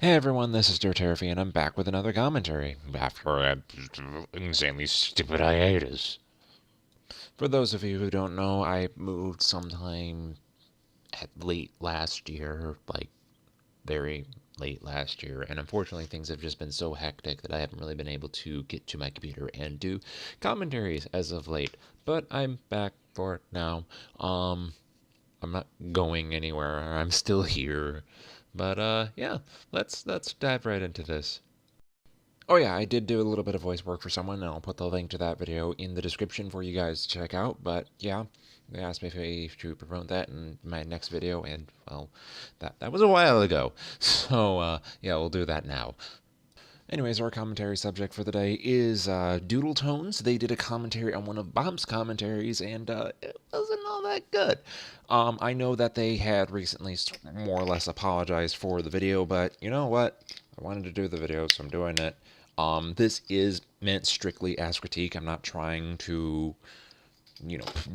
Hey everyone, this is Dirterafi, and I'm back with another commentary after an insanely stupid hiatus. For those of you who don't know, I moved sometime at late last year, like very late last year, and unfortunately things have just been so hectic that I haven't really been able to get to my computer and do commentaries as of late. But I'm back for it now. I'm not going anywhere. I'm still here. But yeah, let's dive right into this. Oh yeah, I did do a little bit of voice work for someone, and I'll put the link to that video in the description for you guys to check out. But yeah, they asked me to promote that in my next video, and well, that was a while ago. So yeah, we'll do that now. Anyways, our commentary subject for the day is Doodletones. They did a commentary on one of Bob's commentaries, and it wasn't all that good. I know that they had recently more or less apologized for the video, but you know what? I wanted to do the video, so I'm doing it. This is meant strictly as critique. I'm not trying to,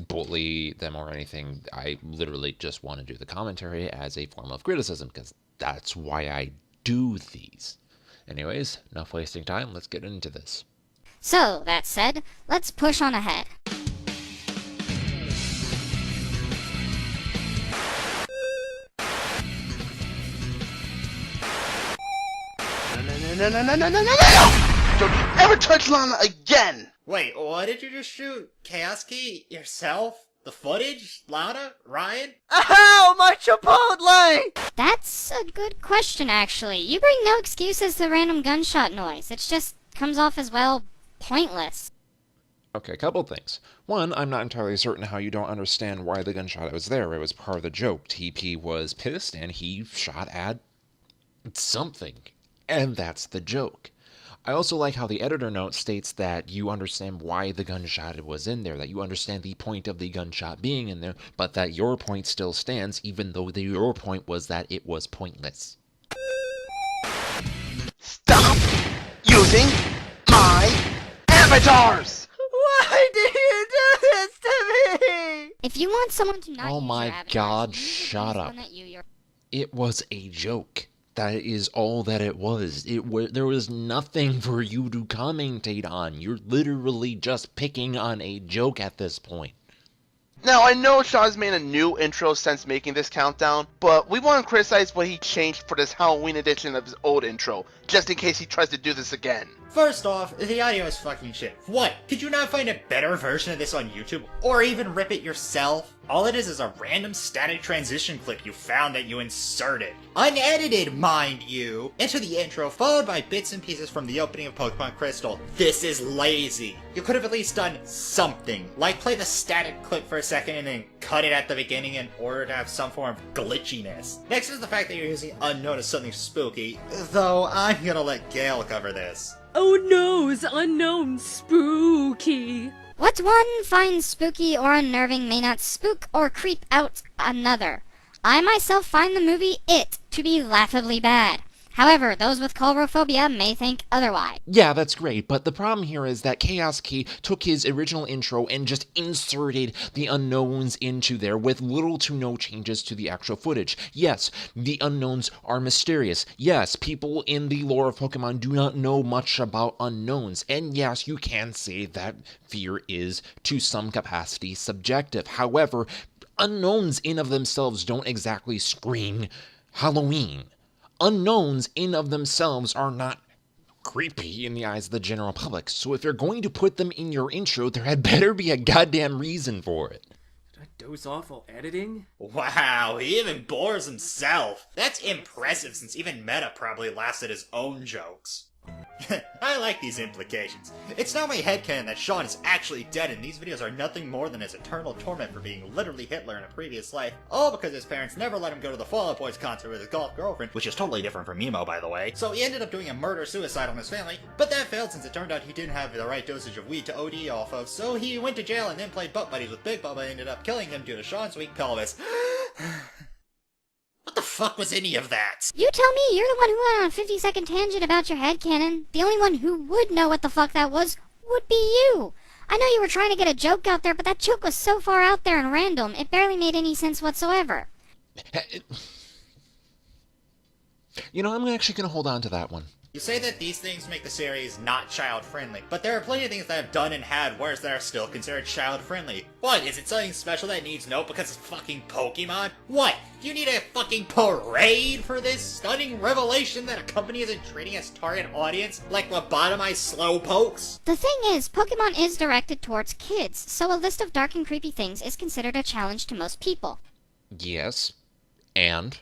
bully them or anything. I literally just want to do the commentary as a form of criticism, because that's why I do these. Anyways, enough wasting time, let's get into this. So, that said, let's push on ahead. No! Don't you ever touch Lana again! Wait, what did you just shoot? Chaos Key? Yourself? The footage? Lana? Ryan? Ow! My Chipotle! That's a good question, actually. You bring no excuse as the random gunshot noise. It just comes off as, well, pointless. Okay, a couple things. One, I'm not entirely certain how you don't understand why the gunshot was there. It was part of the joke. TP was pissed and he shot at something. And that's the joke. I also like how the editor note states that you understand why the gunshot was in there, that you understand the point of the gunshot being in there, but that your point still stands, even though your point was that it was pointless. Stop using my avatars! Why did you do this to me? If you want someone to not Oh use my your avatars, God, you need to shut use up. one that you- It was a joke. That is all that it was. There was nothing for you to commentate on. You're literally just picking on a joke at this point. Now, I know Sean's made a new intro since making this countdown, but we want to criticize what he changed for this Halloween edition of his old intro, just in case he tries to do this again. First off, the audio is fucking shit. What? Could you not find a better version of this on YouTube? Or even rip it yourself? All it is a random static transition clip you found that you inserted. Unedited, mind you! Into the intro, followed by bits and pieces from the opening of Pokemon Crystal. This is lazy. You could have at least done something. Like play the static clip for a second and then cut it at the beginning in order to have some form of glitchiness. Next is the fact that you're using unknown as something spooky, though I'm gonna let Gale cover this. Oh no, it's unknown spooky. What one finds spooky or unnerving may not spook or creep out another. I myself find the movie It to be laughably bad. However, those with coulrophobia may think otherwise. Yeah, that's great, but the problem here is that Chaos Key took his original intro and just inserted the unknowns into there with little to no changes to the actual footage. Yes, the unknowns are mysterious. Yes, people in the lore of Pokemon do not know much about unknowns. And yes, you can say that fear is, to some capacity, subjective. However, unknowns in of themselves don't exactly scream Halloween. Unknowns in of themselves are not creepy in the eyes of the general public. So if you're going to put them in your intro, there had better be a goddamn reason for it. Did I doze off while editing? Wow, he even bores himself. That's impressive since even Meta probably laughs at his own jokes. I like these implications. It's now my headcanon that Sean is actually dead and these videos are nothing more than his eternal torment for being literally Hitler in a previous life, all because his parents never let him go to the Fall Out Boys concert with his golf girlfriend, which is totally different from Emo, by the way. So he ended up doing a murder-suicide on his family, but that failed since it turned out he didn't have the right dosage of weed to OD off of, so he went to jail and then played butt buddies with Big Bubba and ended up killing him due to Sean's weak pelvis. What the fuck was any of that? You tell me, you're the one who went on a 50-second tangent about your headcanon. The only one who would know what the fuck that was would be you. I know you were trying to get a joke out there, but that joke was so far out there and random, it barely made any sense whatsoever. You know, I'm actually going to hold on to that one. You say that these things make the series not child-friendly, but there are plenty of things that I've done and had worse that are still considered child-friendly. What, is it something special that needs note because it's fucking Pokemon? What, do you need a fucking parade for this stunning revelation that a company isn't treating its target audience like lobotomized slowpokes? The thing is, Pokemon is directed towards kids, so a list of dark and creepy things is considered a challenge to most people. Yes, and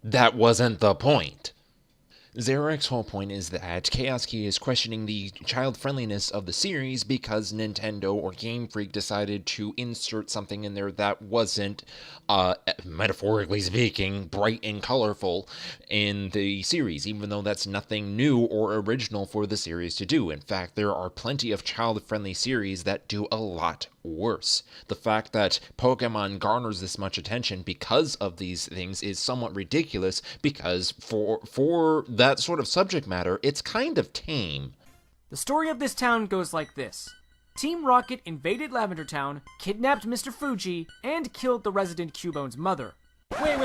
that wasn't the point. Xeroric's whole point is that Chaos Key is questioning the child-friendliness of the series because Nintendo or Game Freak decided to insert something in there that wasn't, metaphorically speaking, bright and colorful in the series, even though that's nothing new or original for the series to do. In fact, there are plenty of child-friendly series that do a lot worse. The fact that Pokemon garners this much attention because of these things is somewhat ridiculous, because for that sort of subject matter, it's kind of tame. The story of this town goes like this. Team Rocket invaded Lavender Town, kidnapped Mr. Fuji, and killed the resident Cubone's mother. Wait.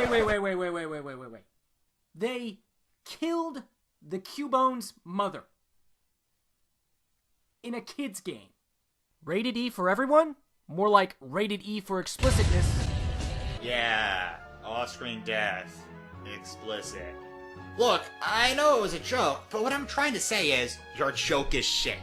They killed the Cubone's mother. In a kid's game. Rated E for everyone? More like rated E for explicitness. Yeah, off-screen death. Explicit. Look, I know it was a joke, but what I'm trying to say is, your joke is shit.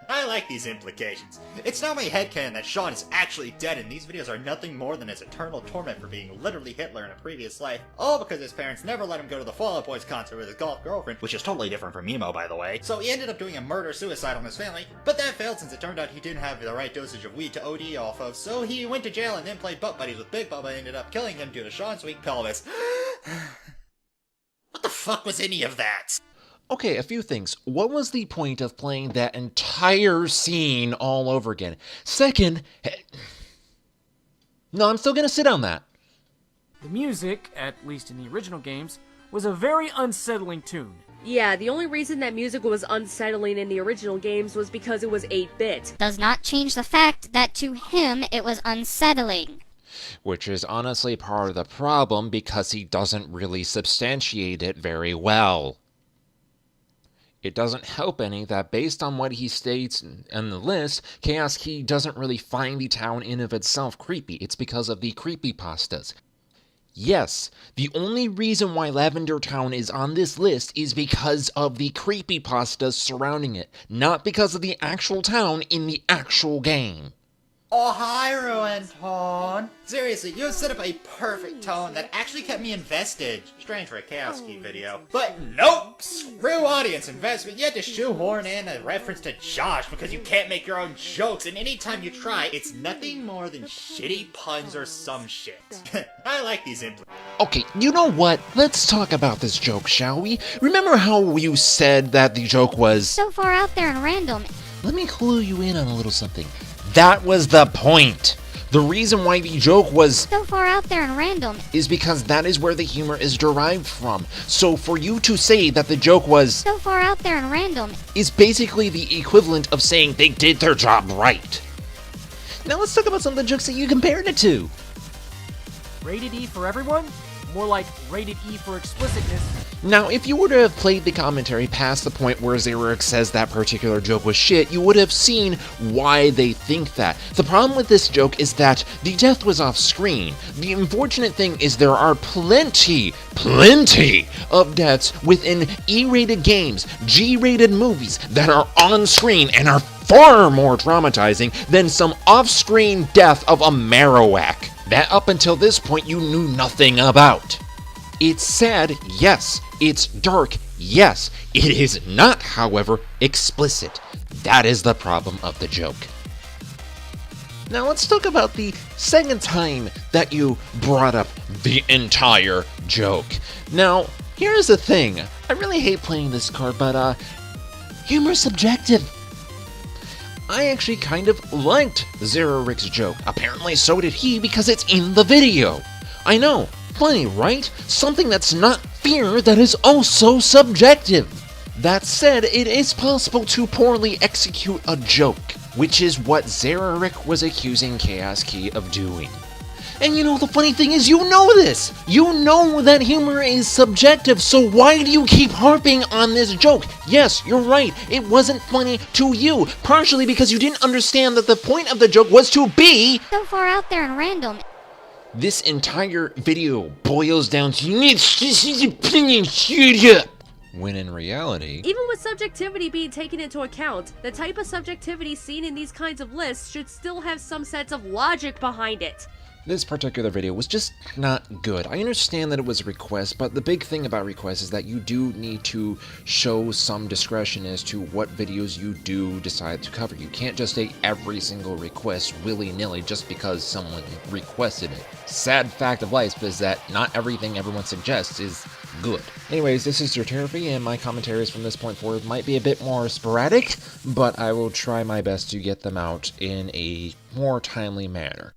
I like these implications. It's now my headcanon that Sean is actually dead and these videos are nothing more than his eternal torment for being literally Hitler in a previous life, all because his parents never let him go to the Fall Out Boys concert with his golf girlfriend, which is totally different from emo, by the way. So he ended up doing a murder-suicide on his family, but that failed since it turned out he didn't have the right dosage of weed to OD off of, so he went to jail and then played butt buddies with Big Bubba and ended up killing him due to Sean's weak pelvis. What the fuck was any of that? Okay, a few things. What was the point of playing that entire scene all over again? Second, no, I'm still gonna sit on that. The music, at least in the original games, was a very unsettling tune. Yeah, the only reason that music was unsettling in the original games was because it was 8-bit. Does not change the fact that to him it was unsettling. Which is honestly part of the problem because he doesn't really substantiate it very well. It doesn't help any that based on what he states in the list, Chaos Key doesn't really find the town in of itself creepy. It's because of the creepypastas. Yes, the only reason why Lavender Town is on this list is because of the creepypastas surrounding it, not because of the actual town in the actual game. Oh, hi, Ruin Tone. Seriously, you have set up a perfect tone that actually kept me invested. Strange for a Chaos Key video. But nope! Screw audience investment. You had to shoehorn in a reference to Josh because you can't make your own jokes, and anytime you try, it's nothing more than shitty puns or some shit. I like these Okay, you know what? Let's talk about this joke, shall we? Remember how you said that the joke was... So far out there and random. Let me clue you in on a little something. That was the point. The reason why the joke was So far out there and random. is because that is where the humor is derived from. So for you to say that the joke was So far out there and random. is basically the equivalent of saying they did their job right. Now let's talk about some of the jokes that you compared it to. Rated E for everyone? More like rated E for explicitness. Now, if you were to have played the commentary past the point where Xeroric says that particular joke was shit, you would have seen why they think that. The problem with this joke is that the death was off screen. The unfortunate thing is there are plenty of deaths within E-rated games, G-rated movies that are on screen and are far more traumatizing than some off-screen death of a Marowak that up until this point you knew nothing about. It's sad, yes. It's dark, yes. It is not, however, explicit. That is the problem of the joke. Now let's talk about the second time that you brought up the entire joke. Now, here's the thing. I really hate playing this card, but, humor's subjective. I actually kind of liked Xeroric's joke. Apparently so did he because it's in the video. I know. Funny, right? Something that's not fear that is also subjective. That said, it is possible to poorly execute a joke, which is what Xeroric was accusing Chaos Key of doing. And you know, the funny thing is, you know this! You know that humor is subjective, so why do you keep harping on this joke? Yes, you're right, it wasn't funny to you, partially because you didn't understand that the point of the joke was to be... So far out there and random. This entire video boils down to you need opinion, shut up! When in reality... Even with subjectivity being taken into account, the type of subjectivity seen in these kinds of lists should still have some sense of logic behind it. This particular video was just not good. I understand that it was a request, but the big thing about requests is that you do need to show some discretion as to what videos you do decide to cover. You can't just take every single request willy-nilly just because someone requested it. Sad fact of life is that not everything everyone suggests is good. Anyways, this is your therapy, and my commentaries from this point forward might be a bit more sporadic, but I will try my best to get them out in a more timely manner.